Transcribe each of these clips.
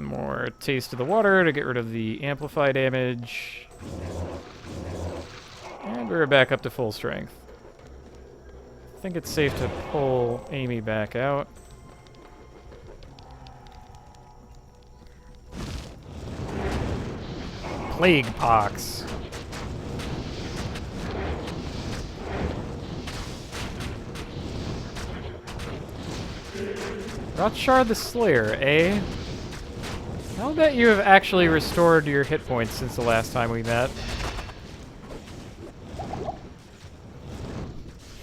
more taste of the water to get rid of the amplify damage. And we're back up to full strength. I think it's safe to pull Amy back out. Plague pox. Rotshard the Slayer, eh? I'll bet you have actually restored your hit points since the last time we met.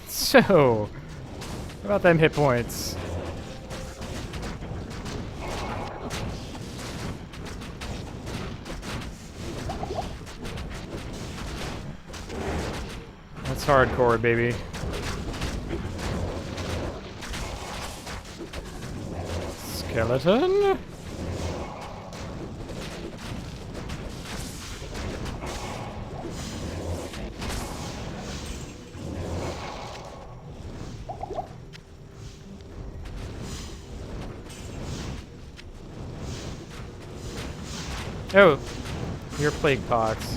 So, how about them hit points? That's hardcore, baby. Skeleton? Oh, you're plague pox.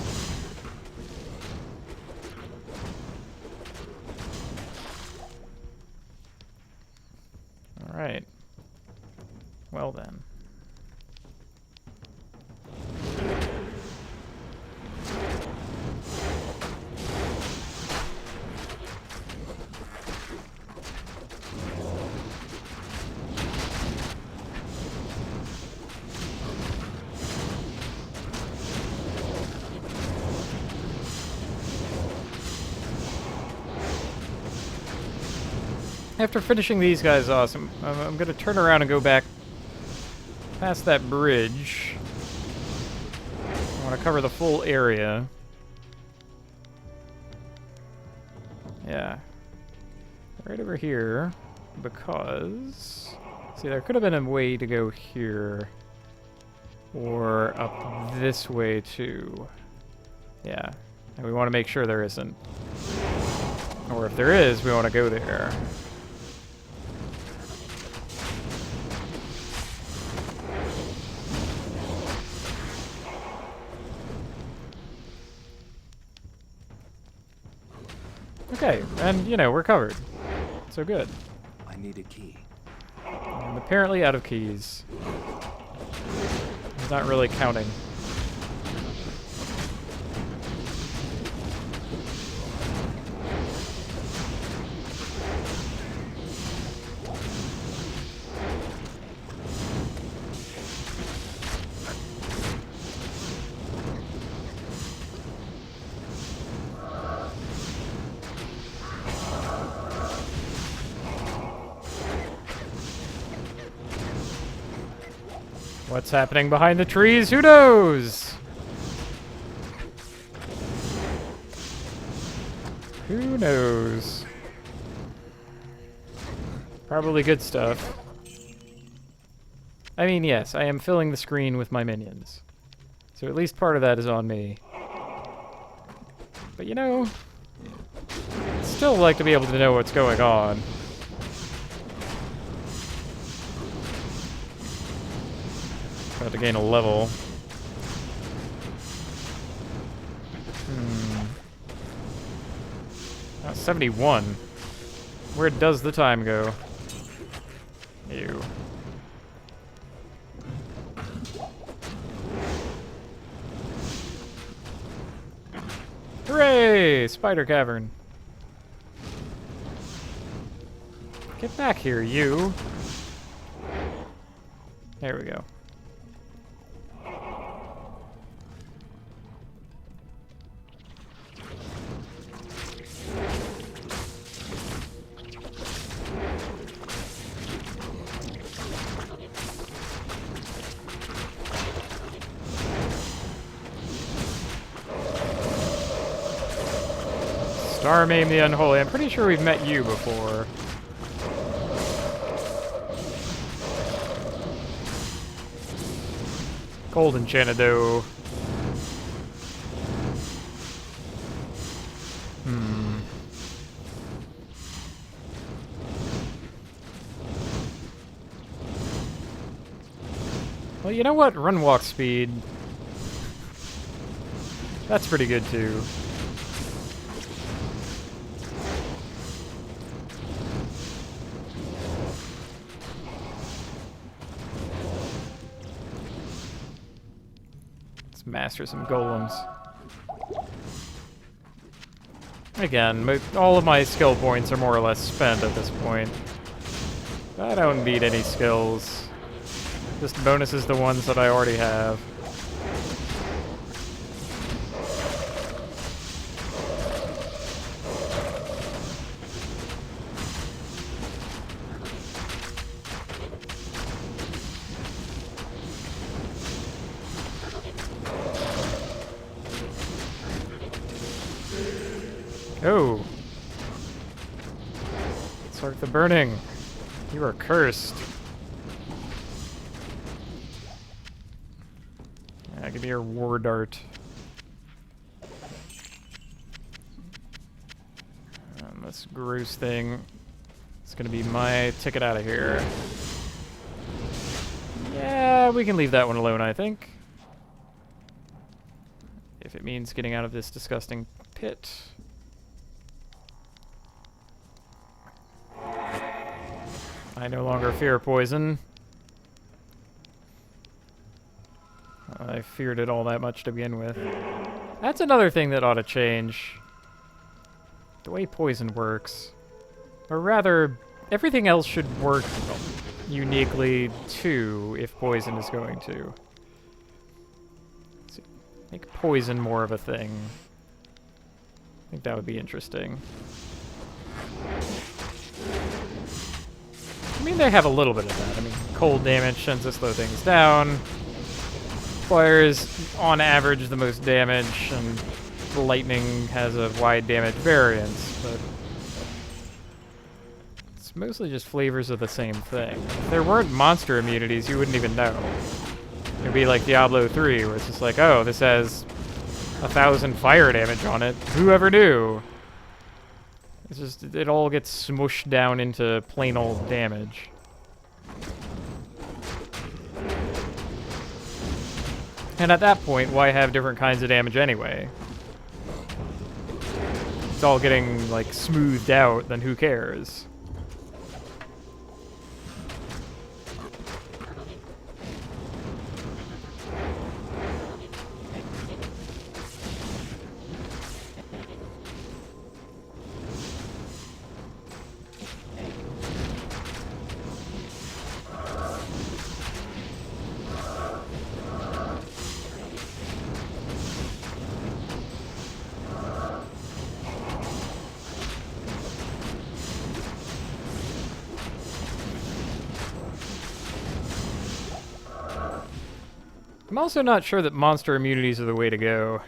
All right. Well then. After finishing these guys off, I'm going to turn around and go back past that bridge. I want to cover the full area. Yeah. Right over here, because... See, there could have been a way to go here. Or up this way, too. Yeah. And we want to make sure there isn't. Or if there is, we want to go there. Okay, and, you know, we're covered. So good. I need a key. I'm apparently out of keys. It's not really counting. What's happening behind the trees? Who knows? Who knows? Probably good stuff. I mean, yes, I am filling the screen with my minions. So at least part of that is on me. But you know, I'd still like to be able to know what's going on. About to gain a level. 71. Where does the time go? Ew. Hooray! Spider cavern. Get back here, you. There we go. Starmaim the Unholy. I'm pretty sure we've met you before. Golden Xanadu. Well, you know what? Run walk speed. That's pretty good too. Let's master some golems. Again, all of my skill points are more or less spent at this point. I don't need any skills. Just bonuses the ones that I already have. Oh. Start the burning. You are cursed. Yeah, give me your war dart. And this gross thing is gonna be my ticket out of here. Yeah, we can leave that one alone, I think. If it means getting out of this disgusting pit. I no longer fear poison. I feared it all that much to begin with. That's another thing that ought to change. The way poison works. Or rather, everything else should work uniquely too, if poison is going to. So make poison more of a thing. I think that would be interesting. I mean, they have a little bit of that. I mean, cold damage tends to slow things down. Fire is, on average, the most damage, and lightning has a wide damage variance, but it's mostly just flavors of the same thing. If there weren't monster immunities, you wouldn't even know. It'd be like Diablo 3, where it's just like, oh, this has 1,000 fire damage on it. Whoever knew? It's just, it all gets smooshed down into plain old damage. And at that point, why have different kinds of damage anyway? It's all getting, like, smoothed out, then who cares? I'm also not sure that monster immunities are the way to go.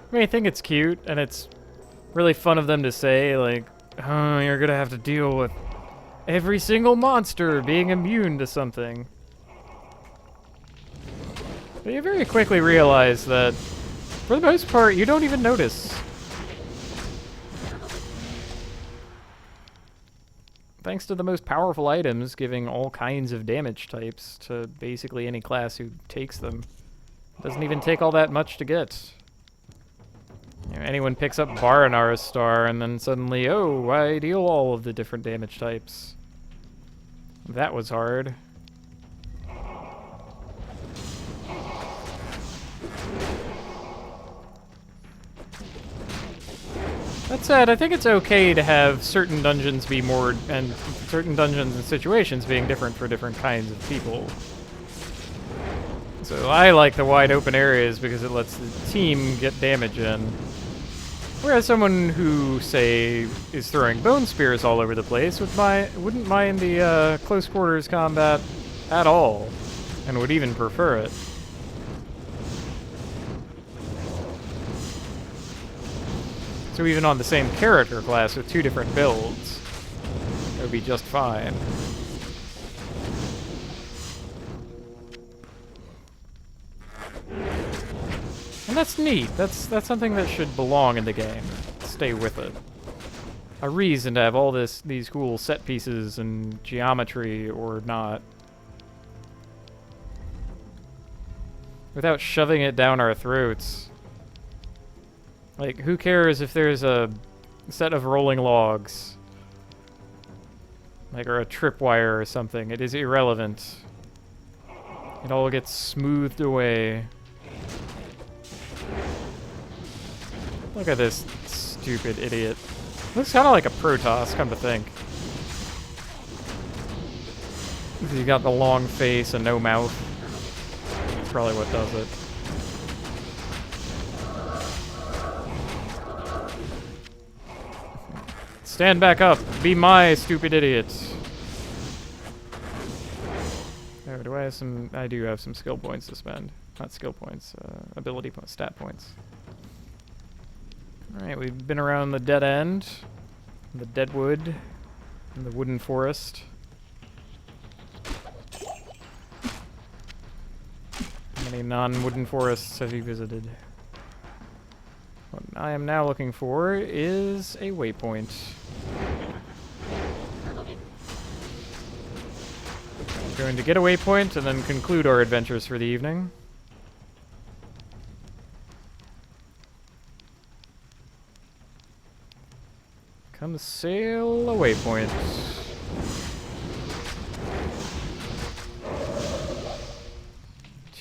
I mean, I think it's cute, and it's really fun of them to say, like, oh, you're gonna have to deal with every single monster being immune to something. But you very quickly realize that, for the most part, you don't even notice. Thanks to the most powerful items giving all kinds of damage types to basically any class who takes them. It doesn't even take all that much to get. You know, anyone picks up Baranara's Star and then suddenly, oh, I deal all of the different damage types. That was hard. That said, I think it's okay to have certain dungeons be more, and certain dungeons and situations being different for different kinds of people. So I like the wide open areas because it lets the team get damage in. Whereas someone who, say, is throwing bone spears all over the place wouldn't mind the close quarters combat at all, and would even prefer it. So even on the same character class with two different builds, it would be just fine. And that's neat. That's something that should belong in the game. Stay with it. A reason to have all these cool set pieces and geometry or not. without shoving it down our throats. Like, who cares if there's a set of rolling logs? Like, or a tripwire or something. It is irrelevant. It all gets smoothed away. Look at this stupid idiot. Looks kind of like a Protoss, come to think. He's got the long face and no mouth. That's probably what does it. Stand back up. Be my stupid idiot. Oh, do I have some... I do have some skill points to spend. Not skill points, ability points, stat points. Alright, we've been around the dead end. The deadwood. And the wooden forest. How many non-wooden forests have you visited? What I am now looking for is a waypoint. We're going to get a waypoint and then conclude our adventures for the evening. Come sail a waypoint.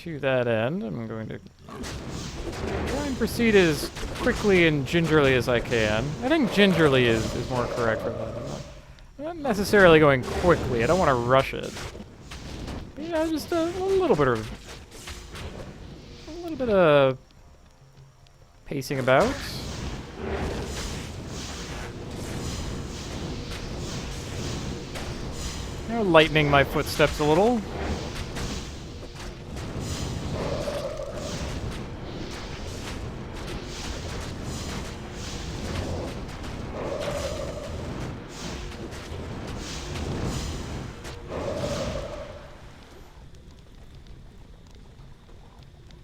To that end, I'm going to try and proceed as quickly and gingerly as I can. I think gingerly is more correct for that. I'm not necessarily going quickly. I don't want to rush it. But, yeah, just a little bit of pacing about. You know, lightening my footsteps a little.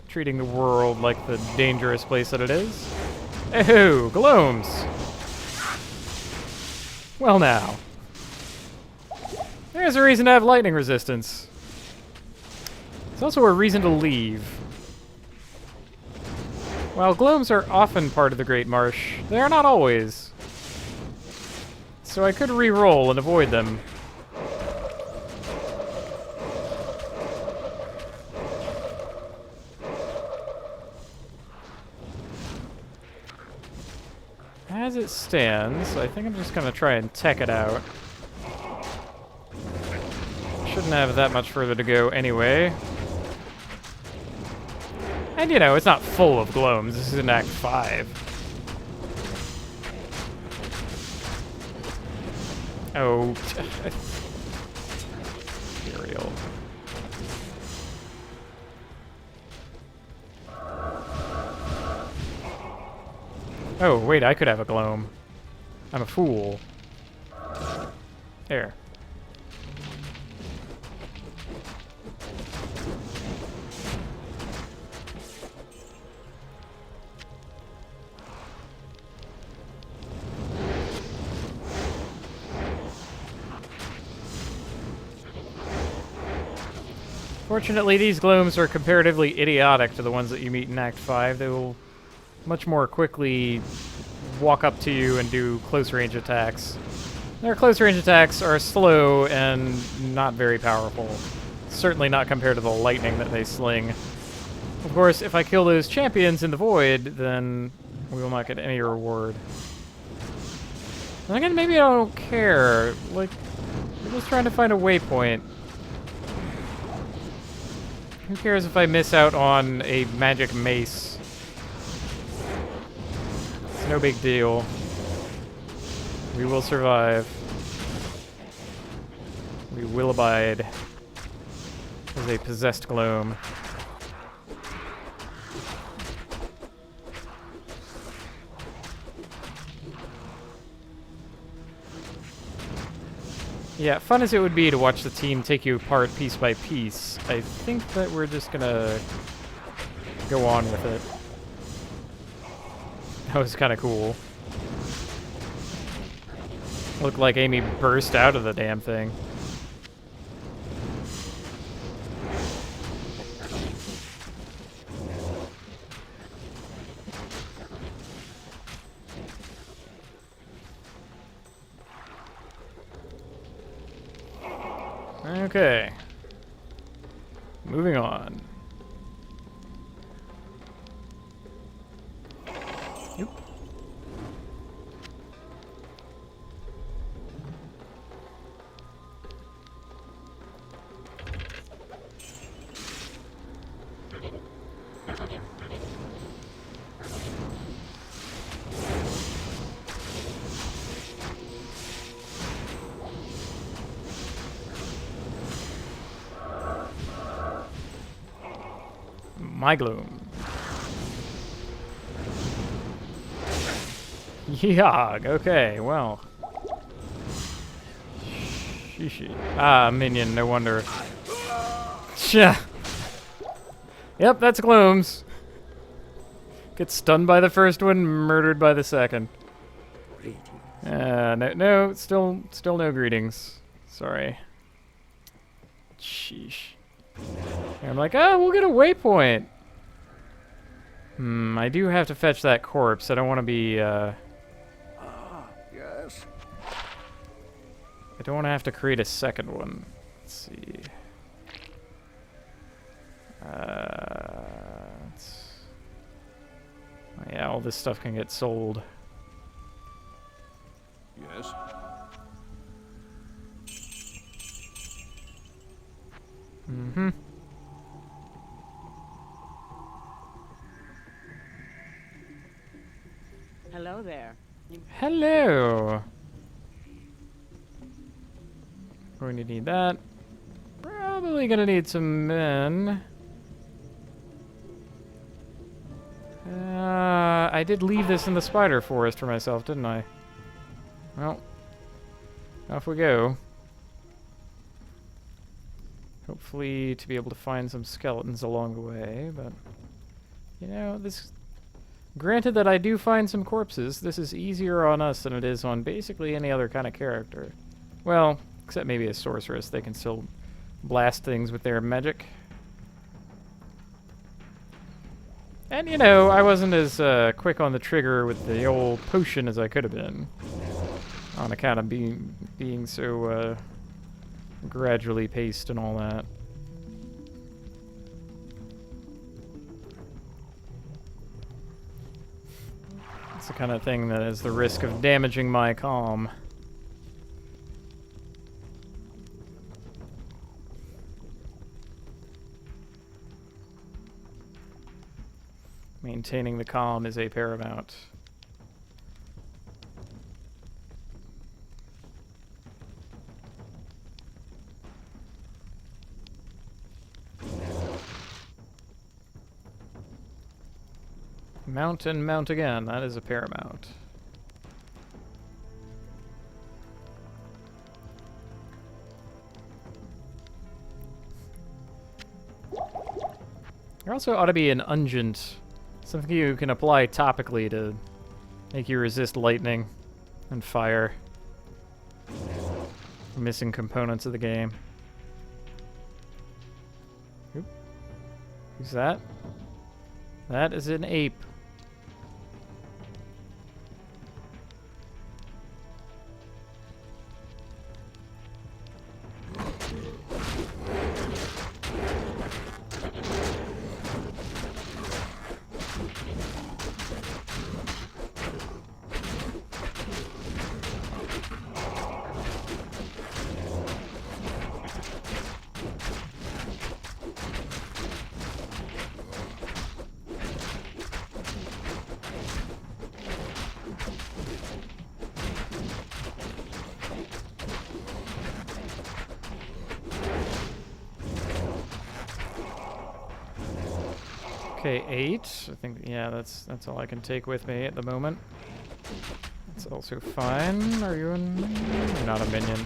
Treating the world like the dangerous place that it is. Oh, Gloams! Well now. There's a reason to have lightning resistance. It's also a reason to leave. While Gloams are often part of the Great Marsh, they are not always. So I could re-roll and avoid them. As it stands, I think I'm just gonna try and tech it out. Shouldn't have that much further to go anyway. And you know, it's not full of Gloams. This is in Act 5. Oh. Imperial. Oh, wait, I could have a Gloam. I'm a fool. There. Fortunately, these Gloams are comparatively idiotic to the ones that you meet in Act 5. They will much more quickly walk up to you and do close-range attacks. Their close-range attacks are slow and not very powerful. Certainly not compared to the lightning that they sling. Of course, if I kill those champions in the void, then we will not get any reward. And again, maybe I don't care. Like, I'm just trying to find a waypoint. Who cares if I miss out on a magic mace? It's no big deal. We will survive. We will abide as a possessed Gloam. Yeah, fun as it would be to watch the team take you apart piece by piece, I think that we're just gonna go on with it. That was kind of cool. Looked like Amy burst out of the damn thing. Okay. Moving on. Yep. My gloom. Yog. Okay, well. Shishi. Ah, minion, no wonder. Tja. Yep, that's Glooms. Gets stunned by the first one, murdered by the second. No, still no greetings. Sorry. Sheesh. And I'm like, oh, we'll get a waypoint. I do have to fetch that corpse. I don't want to be, Yes. I don't want to have to create a second one. Let's see. Oh yeah, all this stuff can get sold. Yes. Mm-hmm. Hello there. Hello. Going to need that. Probably gonna need some men. I did leave this in the spider forest for myself, didn't I? Well, off we go. Hopefully to be able to find some skeletons along the way, but you know, this, granted that I do find some corpses, this is easier on us than it is on basically any other kind of character. Well, except maybe a sorceress, they can still blast things with their magic. And you know, I wasn't as quick on the trigger with the old potion as I could have been, on account of being so gradually paced and all that. It's the kind of thing that has the risk of damaging my calm. Maintaining the calm is a paramount. Mount and mount again, that is a paramount. There also ought to be an unguent. Something you can apply topically to make you resist lightning and fire. Missing components of the game. Oop. Who's that? That is an ape. Okay, 8. I think, yeah, that's all I can take with me at the moment. That's also fine. Are you in? You're not a minion.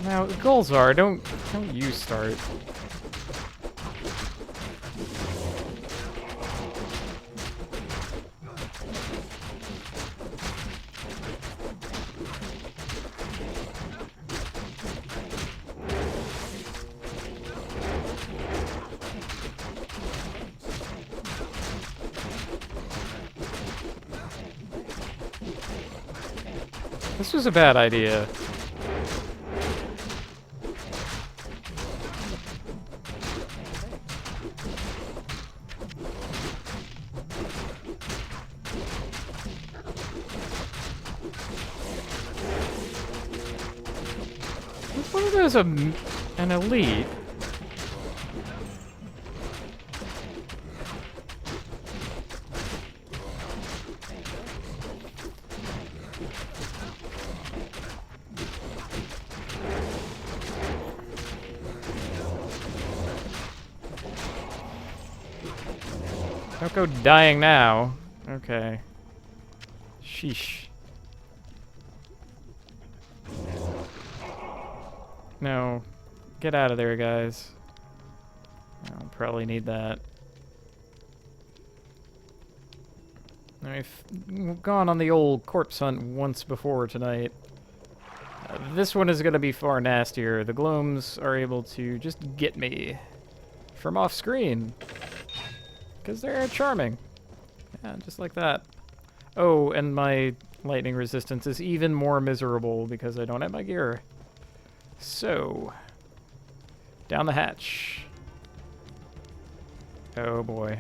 Now, Gulzar, don't you start. This was a bad idea. Which one of those an elite? Don't go dying now. Okay. Sheesh. No. Get out of there, guys. I'll probably need that. I've gone on the old corpse hunt once before tonight. This one is going to be far nastier. The Glooms are able to just get me from off screen. Because they're charming. Yeah, just like that. Oh, and my lightning resistance is even more miserable because I don't have my gear. So, down the hatch. Oh boy.